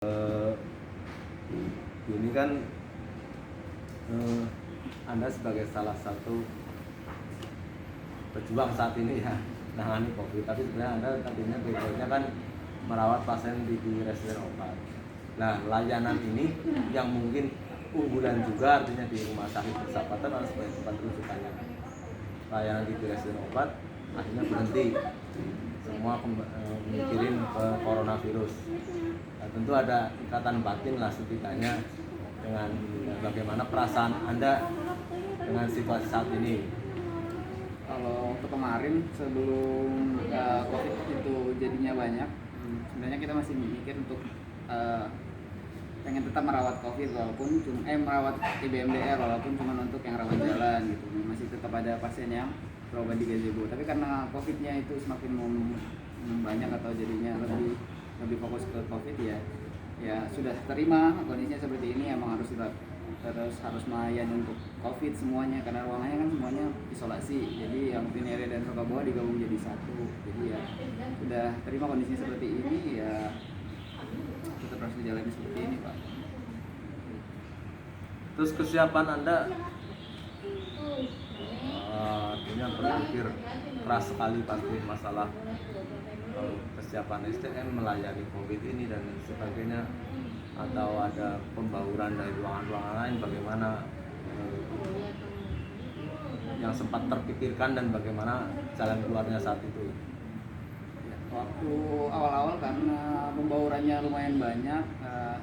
Eh, ini kan Anda sebagai salah satu pejuang saat ini ya menangani COVID, tapi sebenarnya Anda tadinya backgroundnya kan merawat pasien di residen obat. Nah, layanan ini yang mungkin unggulan juga artinya di rumah sakit persahabatan harus sebagai tempat rujukannya. Layanan di residen obat akhirnya berhenti, semua mikirin ke coronavirus. Nah, tentu ada ikatan batin lah setidaknya dengan bagaimana perasaan Anda dengan situasi saat ini. Kalau untuk kemarin sebelum COVID itu jadinya banyak, sebenarnya kita masih mikir untuk pengen tetap merawat COVID walaupun merawat IBMDR walaupun cuma untuk yang rawat jalan gitu. Masih tetap ada pasien yang berobat di gazebo. Tapi karena COVID-nya itu semakin banyak atau jadinya lebih fokus ke COVID ya sudah terima kondisinya seperti ini, emang harus harus melayani untuk COVID semuanya karena ruangannya kan semuanya isolasi. Jadi yang Pinere dan Rokaboa digabung jadi satu. Jadi ya sudah terima kondisinya seperti ini, ya tetap harus dijalani seperti ini, Pak. Terus kesiapan Anda artinya berpikir keras sekali pasti masalah kesiapan SDM melayani COVID ini dan sebagainya, atau ada pembauran dari ruangan-ruangan lain, bagaimana yang sempat terpikirkan dan bagaimana jalan keluarnya saat itu? Waktu awal-awal karena pembaurannya lumayan banyak,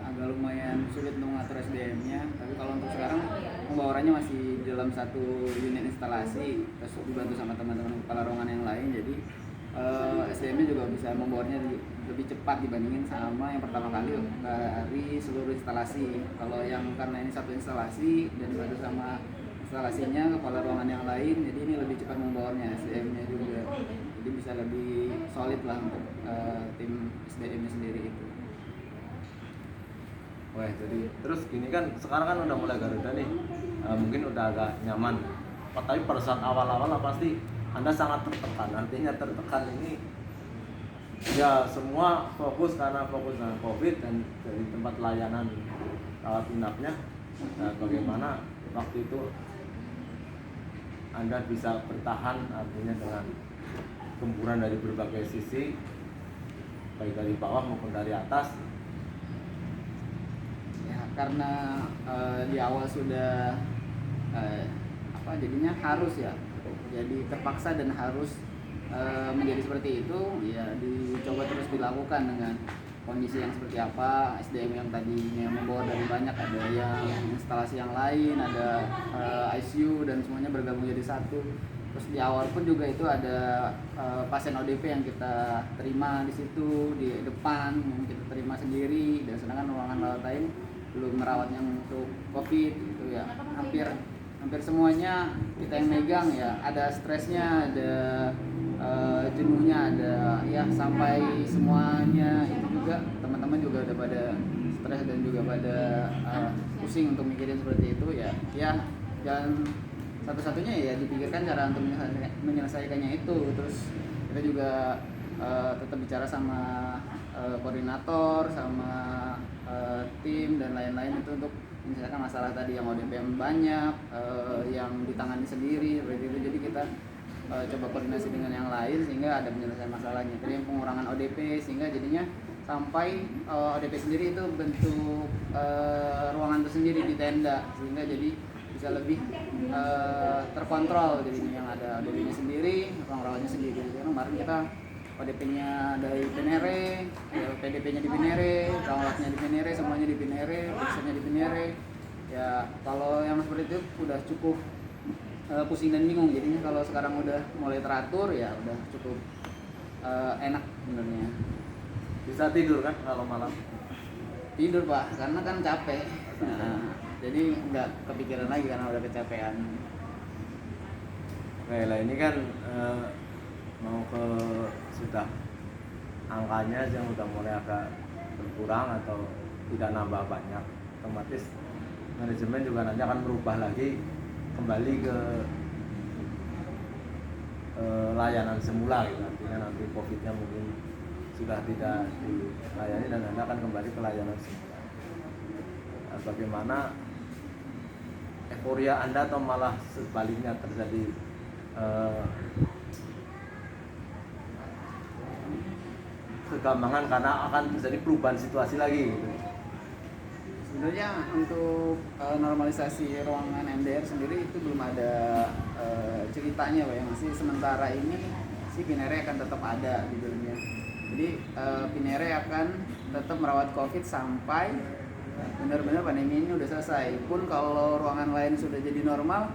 agak lumayan sulit untuk mengatur SDM-nya. Tapi kalau untuk sekarang pembaurannya masih dalam satu unit instalasi, terus dibantu sama teman-teman kepala ruangan yang lain. Jadi SDM-nya juga bisa membaurnya lebih cepat dibandingin sama yang pertama kali dari seluruh instalasi. Kalau yang karena ini satu instalasi dan dibantu sama instalasinya kepala ruangan yang lain, jadi ini lebih cepat membaurnya SDM-nya juga. Jadi bisa lebih solid lah untuk tim SDM-nya sendiri itu. Wah, jadi terus gini kan sekarang kan udah mulai Garuda nih, mungkin udah agak nyaman. Tapi pada saat awal-awal lah pasti Anda sangat tertekan. Artinya tertekan ini ya semua fokus dengan COVID dan dari tempat layanan rawat inapnya. Nah, bagaimana waktu itu Anda bisa bertahan artinya dengan gempuran dari berbagai sisi, baik dari bawah maupun dari atas? Ya karena di awal sudah jadinya harus ya, jadi terpaksa dan harus menjadi seperti itu, ya dicoba terus dilakukan dengan kondisi yang seperti apa. SDM yang tadinya membawa dari banyak, ada yang instalasi yang lain, ada ICU dan semuanya bergabung jadi satu. Terus di awal pun juga itu ada pasien ODP yang kita terima di situ di depan, yang kita terima sendiri, dan sedangkan ruangan rawat lain belum merawat yang untuk COVID gitu ya. Hampir semuanya kita yang megang ya, ada stresnya, ada jenuhnya, ada ya, sampai semuanya itu juga teman-teman juga udah pada stres dan juga pada pusing untuk mikirin seperti itu ya dan satu-satunya ya dipikirkan cara untuk menyelesaikannya itu. Terus kita juga tetap bicara sama koordinator, sama tim dan lain-lain itu untuk menyelesaikan masalah tadi yang ODP yang banyak, yang ditangani sendiri seperti itu. Jadi kita coba koordinasi dengan yang lain sehingga ada penyelesaian masalahnya. Jadi yang pengurangan ODP sehingga jadinya sampai ODP sendiri itu bentuk ruangan tersendiri di tenda, sehingga jadi bisa lebih terkontrol. Jadi yang ada ODP-nya sendiri, ruang rawatnya sendiri. Jadi kemarin kita ODP-nya dari Pinere, PDP-nya di Pinere, rawatnya di Pinere, semuanya di Pinere, periksanya di Pinere. Ya kalau yang seperti itu udah cukup pusing dan bingung. Jadinya kalau sekarang udah mulai teratur ya udah cukup enak sebenarnya. Bisa tidur kan kalau malam? Tidur Pak, karena kan capek. Nah, jadi nggak kepikiran lagi karena udah kecapean. Oke lah, ini kan mau ke sudah angkanya yang udah mulai agak berkurang atau tidak nambah banyak, otomatis manajemen juga nanti akan berubah lagi kembali ke layanan semula gitu. Artinya nanti COVID-nya mungkin sudah tidak dilayani dan Anda akan kembali ke layanan semula. Nah, bagaimana euforia Anda atau malah sebaliknya terjadi kegampangan karena akan terjadi perubahan situasi lagi gitu. Sebenarnya untuk normalisasi ruangan MDR sendiri itu belum ada ceritanya Pak ya. Masih sementara ini si Pinere akan tetap ada di dunia. Jadi Pinere akan tetap merawat COVID sampai benar-benar pandemi ini udah selesai. Pun kalau ruangan lain sudah jadi normal,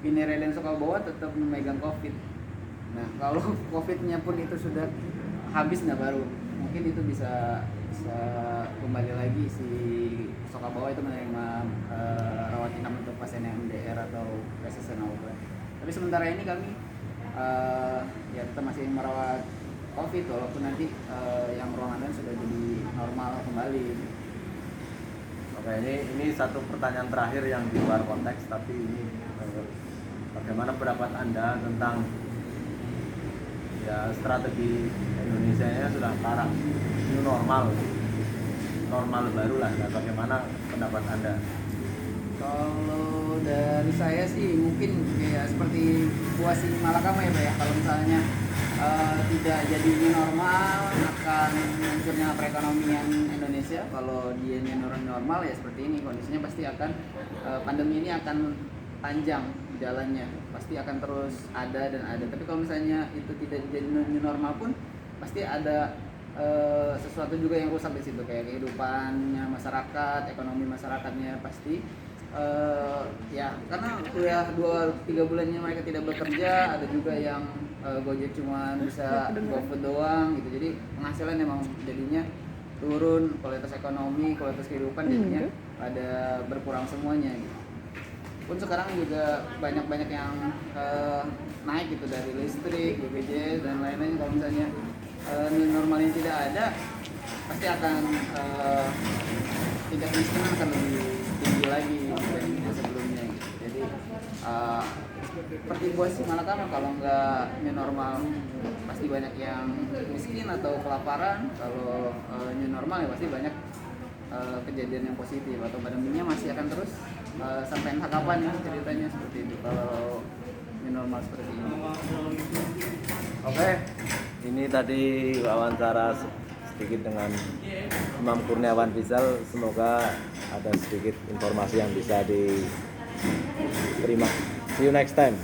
Pinere dan Sukabawa tetap memegang COVID. Nah kalau COVID-nya pun itu sudah habis, nah baru mungkin itu bisa kembali lagi si Sukabawa itu menerima rawat inap untuk pasien yang MDR atau resisten obat. Tapi sementara ini kami ya tetap masih merawat COVID walaupun nanti yang ruangan lain sudah jadi normal kembali. Oke, ini satu pertanyaan terakhir yang di luar konteks, tapi ini bagaimana pendapat Anda tentang ya strategi Indonesia nya sudah sekarang new normal baru lah. Nah, bagaimana pendapat Anda? Kalau dari saya sih mungkin kayak seperti puasi Malakama ya Pak ya. Kalau misalnya tidak jadi new normal akan hancurnya perekonomian Indonesia. Kalau dia new normal ya seperti ini kondisinya pasti akan pandemi ini akan panjang jalannya, pasti akan terus ada dan ada. Tapi kalau misalnya itu tidak jadi new normal pun pasti ada sesuatu juga yang rusak di situ, kayak kehidupannya masyarakat, ekonomi masyarakatnya pasti ya karena kuliah 2-3 bulannya mereka tidak bekerja, ada juga yang Gojek cuma bisa GoFood doang gitu. Jadi penghasilan memang jadinya turun, kualitas ekonomi, kualitas kehidupan jadinya pada berkurang semuanya gitu. Pun sekarang juga banyak yang naik gitu dari listrik, BPJS dan lain-lain. Kalau misalnya new normal ini tidak ada, pasti akan tingkat kemiskinan akan lebih tinggi lagi dibanding sebelumnya gitu. Jadi seperti bos Malakama, kalau nggak new normal pasti banyak yang miskin atau kelaparan. Kalau new normal ya pasti banyak kejadian yang positif, atau pandeminya masih akan terus sampai entah kapan ya ceritanya seperti itu kalau new normal seperti ini. Oke, ini tadi wawancara sedikit dengan Imam Kurniawan Rizal. Semoga ada sedikit informasi yang bisa diterima. See you next time.